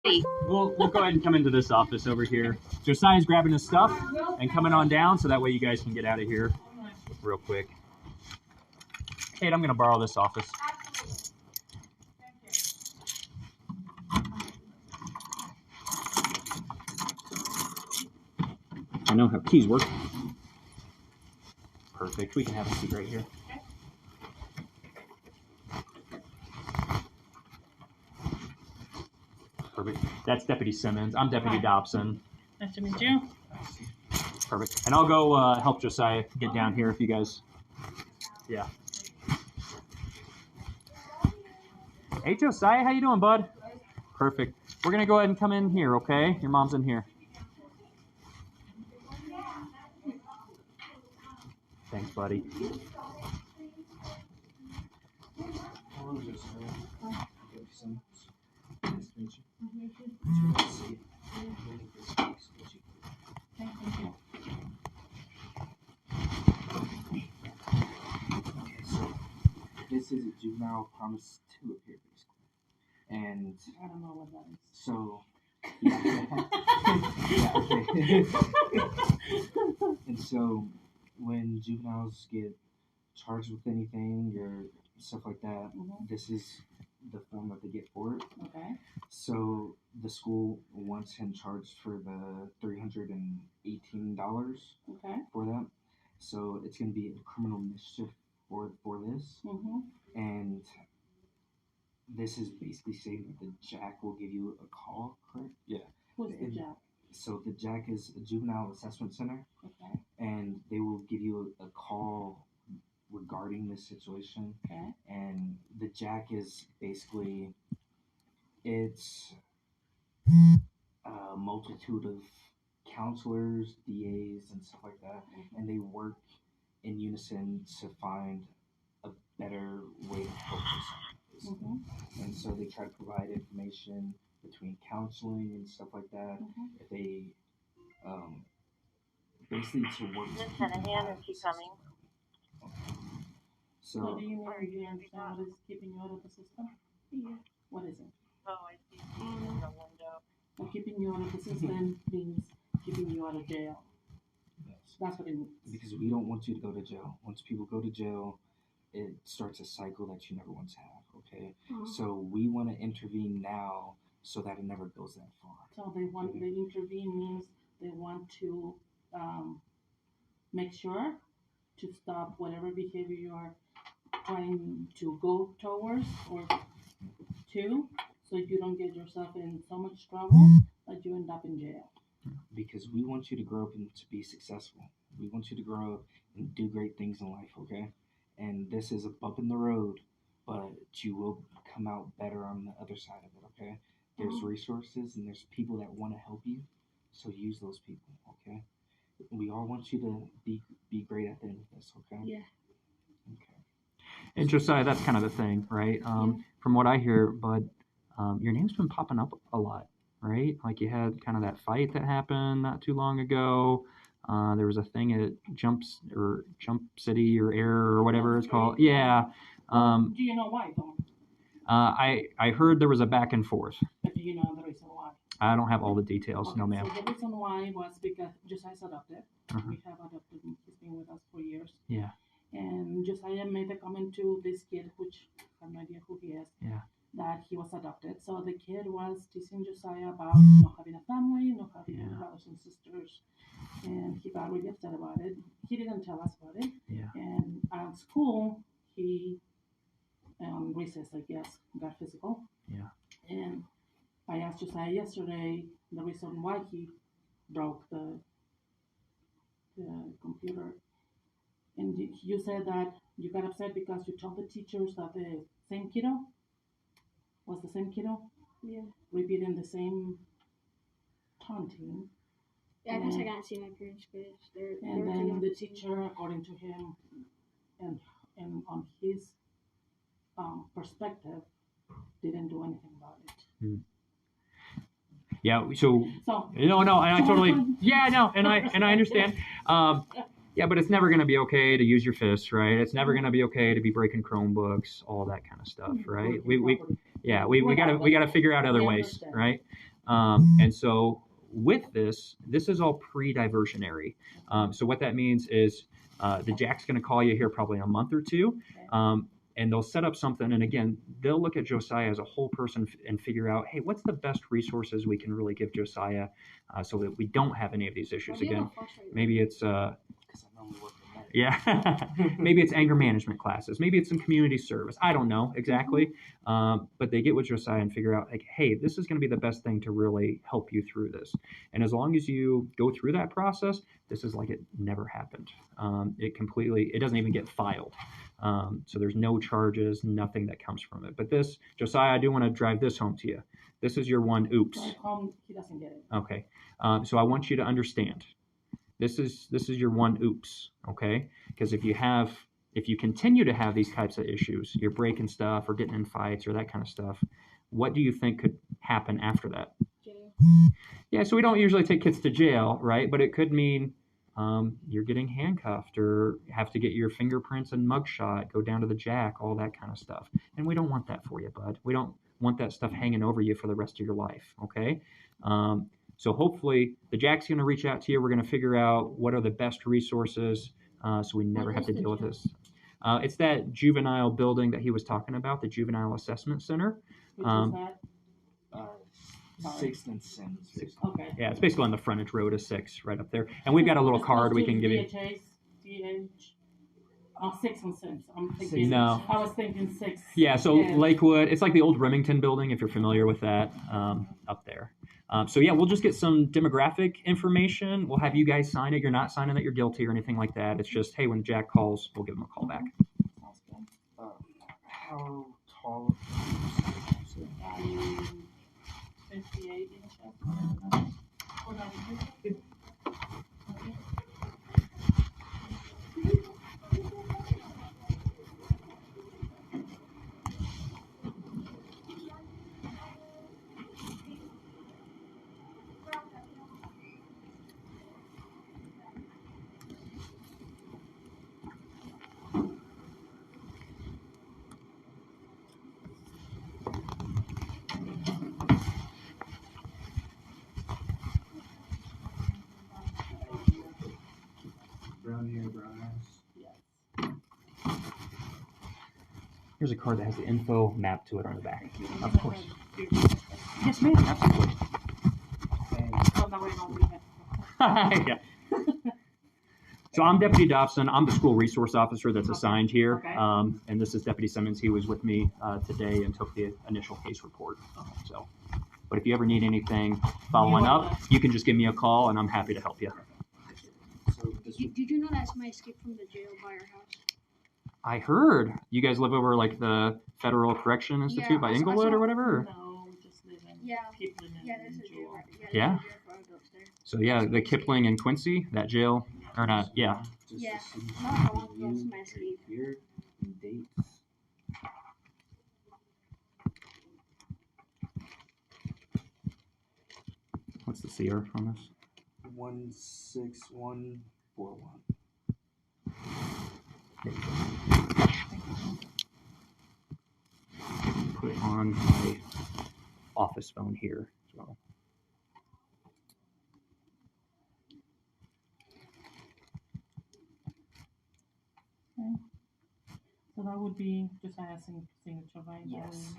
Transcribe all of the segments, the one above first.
We'll go ahead and come into this office over here. Josiah's grabbing his stuff and coming on down, so that way you guys can get out of here real quick. Kate, I'm going to borrow this office. I know how keys work. Perfect. We can have a seat right here. Perfect. That's Deputy Simmons. I'm Deputy Dobson. Nice to meet you. Perfect. And I'll go help Josiah get down here if you guys... Yeah. Hey, Josiah. How you doing, bud? Perfect. We're going to go ahead and come in here, okay? Your mom's in here. Thanks, buddy. This is a juvenile promise to appear, basically. And I don't know what that is. so, yeah, okay. And so, when juveniles get charged with anything or stuff like that, this is the form that they get for it. Okay. So the school wants him charged for the $318 Okay. for that. So it's going to be a criminal mischief for this. And this is basically saying that the JAC will give you a call, correct? Yeah. Who's the JAC? So the JAC is a Juvenile Assessment Center. Okay. And they will give you a call regarding this situation. Okay. And the JAC is basically, it's a multitude of counselors, DAs, and stuff like that. And they work in unison to find a better way to help this. And so they try to provide information between counseling and stuff like that. If they basically to work. Just had a hand and she's coming. So do you understand what is keeping you out of the system? Yeah. What is it? Oh, I see. In the window. Well, keeping you out of the system means keeping you out of jail. Yes. That's what it means. Because we don't want you to go to jail. Once people go to jail, it starts a cycle that you never want to have, okay? So we want to intervene now so that it never goes that far. So they intervene means they want to make sure to stop whatever behavior you are trying to go towards or to, so you don't get yourself in so much trouble that you end up in jail. Because we want you to grow up and to be successful. We want you to grow up and do great things in life, okay? And this is a bump in the road, but you will come out better on the other side of it, okay? There's resources and there's people that want to help you, so use those people, okay? We all want you to be great at the end of this, okay? Yeah. Okay. And Josiah, that's kind of the thing, right? From what I hear, Bud, your name's been popping up a lot, right? Like you had kind of that fight that happened not too long ago. There was a thing at Jump City or Air or whatever it's called. Yeah. Do you know why, though? I heard there was a back and forth. But do you know the reason why? I don't have all the details, no ma'am. So the reason why was because Josiah's adopted. We have adopted him. He's been with us for years. Yeah. And Josiah made a comment to this kid, which I have no idea who he is. Yeah. That he was adopted. So the kid was teasing Josiah about not having a family, not having brothers and sisters. And he got really upset about it. He didn't tell us about it. Yeah. And at school, he, recess, I guess, got physical. Yeah. And I asked Josiah yesterday the reason why he broke the computer. And you said that you got upset because you told the teachers that the same kiddo was the same kiddo? Yeah. Repeating the same taunting. Yeah, I guess I got to see my parents' face. And then the teacher, according to him, and on his perspective, didn't do anything about it. Yeah. So no, and I totally and I understand. Yeah, but it's never going to be okay to use your fists, right? It's never going to be okay to be breaking Chromebooks, all that kind of stuff, right? We gotta figure out other ways, right? And so with this is all pre-diversionary. So what that means is the Jack's going to call you here probably in a month or two. And they'll set up something, and again, they'll look at Josiah as a whole person and figure out, hey, what's the best resources we can really give Josiah so that we don't have any of these issues again. Maybe it's Because I normally work with that. yeah, maybe it's anger management classes, maybe it's some community service. I don't know exactly, but they get with Josiah and figure out like, hey, this is going to be the best thing to really help you through this. And as long as you go through that process, this is like it never happened. It doesn't even get filed. So there's no charges, nothing that comes from it. But this, Josiah, I do want to drive this home to you. This is your one oops. At home, he doesn't get it. Okay. So I want you to understand. This is your one oops, okay? Because if you continue to have these types of issues, you're breaking stuff or getting in fights or that kind of stuff, what do you think could happen after that? Jail. Yeah, so we don't usually take kids to jail, right? But it could mean you're getting handcuffed or have to get your fingerprints and mugshot, go down to the Jack, all that kind of stuff. And we don't want that for you, bud. We don't want that stuff hanging over you for the rest of your life, okay? So hopefully the Jack's going to reach out to you. We're going to figure out what are the best resources so we never What have is to the deal with jail? this. It's that juvenile building that he was talking about, the Juvenile Assessment Center. Which Um, is that? Sorry. 6th and Sims. Okay. Yeah, it's basically on the frontage road of 6 right up there. And we've got a little It's card close we to can give you. DHA's, DH. Oh, 6 and 6. I'm thinking. No. I was thinking 6. Yeah, so Lakewood, it's like the old Remington building, if you're familiar with that, up there. So yeah, we'll just get some demographic information. We'll have you guys sign it. You're not signing that you're guilty or anything like that. It's just, hey, when Jack calls, we'll give him a call back. Sounds good. How tall? 58 inches. Hold on. Brown hair, brown eyes. Yes. Here's a card that has the info mapped to it on the back. Of course. Oh, Yes, ma'am, absolutely. no, wait, no, we have. Yeah. So I'm Deputy Dobson. I'm the school resource officer that's assigned here. Okay. And this is Deputy Simmons. He was with me today and took the initial case report. But if you ever need anything following up, you can just give me a call and I'm happy to help you. So this Did you know that's my escape from the jail by our house? I heard you guys live over like the Federal Correction Institute Yeah, by I saw- Inglewood or whatever. No, we just live in Yeah. Kipling and Yeah, there's a jail. Jewel. Right, yeah. Yeah. There's a jail for adults there. So yeah, the Kipling and Quincy, that jail, or not? Yeah. Just Yeah. the city, No, I want to go to my right escape. here, and dates. What's the CR on this? 16141. Put it on my office phone here as well. So that would be Josiah's signature, right? Yes.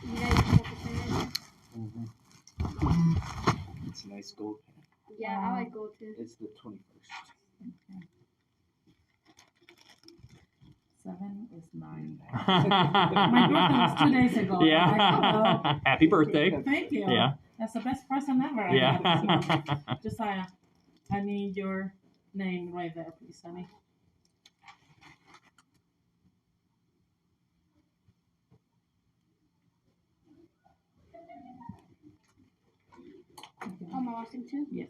You guys want to say it? It's a nice gold pen. Yeah, I like gold too. It's the 21st. Okay. 7 is 9. My birthday was 2 days ago. I'm Yeah. like, hello. Happy birthday. Thank you. Yeah. That's the best present ever. I got. Yeah. So, Josiah, I need your name right there, please, honey. Oh, my last name too? Yes.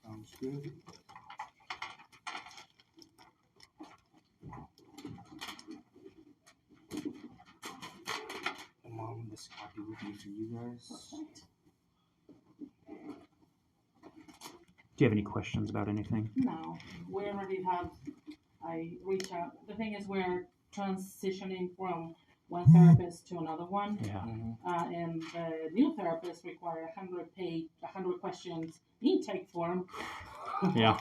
Sounds good. And Mom, this copy will be for you guys. Perfect. Do you have any questions about anything? No, we already have. I reach out. The thing is, we're transitioning from one therapist to another one. Yeah. And the new therapists require 100 questions intake form. Yeah.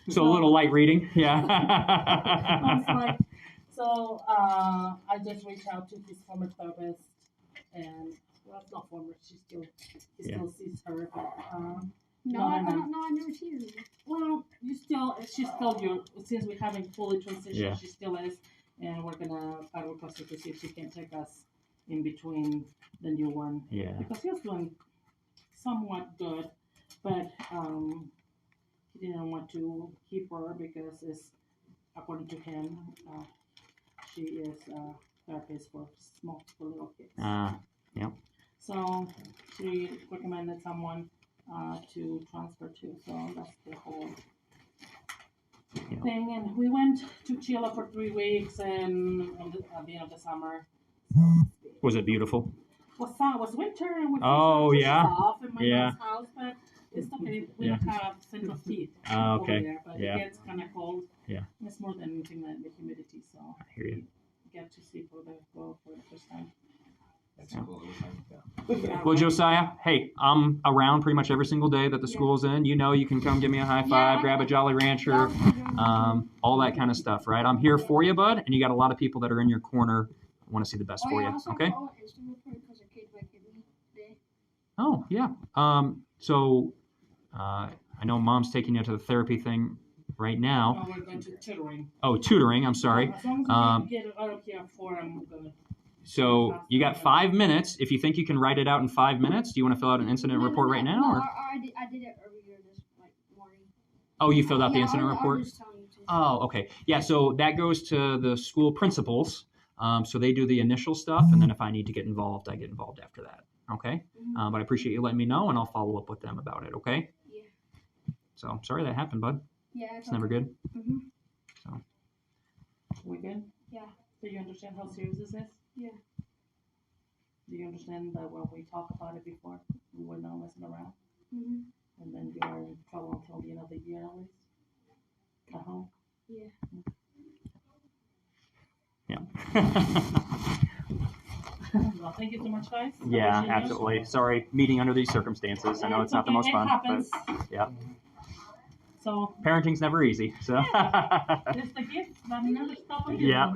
So a little light reading. Yeah. I was like, so I just reached out to his former therapist, and well, it's not former. He still sees her, but No, I never seen her. well, she's still your. Since we haven't fully transitioned, Yeah. she still is, and we're gonna request her to see if she can take us in between the new one. Yeah. Because he was doing somewhat good, but he didn't want to keep her because it's according to him, she is a therapist for little kids. Yep. So she recommended someone to transfer to. So that's the whole Yeah. thing. And we went to Chile for 3 weeks, and at the end of the summer. Was it beautiful? Was winter, and we Oh, yeah. off in my Yeah. mom's house, but it's okay. We don't have central heat Oh, over okay. there, but Yeah. it gets kind of cold. Yeah. It's more than anything than the humidity, so I hear you. get to see for the first time. That's Yeah. cool. Yeah, Well, right. Josiah, hey, I'm around pretty much every single day that the school's in. You know, you can come give me a high five, grab a Jolly Rancher, all that kind of stuff, right? I'm here for you, bud, and you got a lot of people that are in your corner want to see the best for you, okay? Oh, yeah. So I know Mom's taking you to the therapy thing right now. Oh, we're going to tutoring. Oh, tutoring, I'm sorry. As long as we get out of here at 4, I'm gonna. So you got 5 minutes. If you think you can write it out in 5 minutes, do you want to fill out an incident report right now? Or? I did it earlier this morning. Oh, you filled out the Yeah, incident I'll report? just tell you to. Oh, okay. Yeah, so that goes to the school principals. So they do the initial stuff, and then if I need to get involved, I get involved after that. Okay? Mhm. But I appreciate you letting me know, and I'll follow up with them about it, okay? Yeah. So sorry that happened, bud. Yeah, It's never good. Mm-hmm. We good? Yeah. Do you understand how serious this is? Yeah. Do you understand that when we talked about it before, we were not messing around? Mm-hmm. And then you're in trouble until the end of the year at least? At home? Yeah. Yeah. Well, thank you so much, guys. Yeah, Appreciate you. absolutely. Sorry, meeting under these circumstances. I know it's not the most okay, fun, it happens. but yeah, So, parenting's never easy. So it's the gift that never stop again. yeah.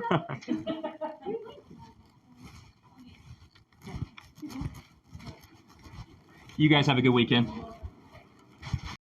You guys have a good weekend.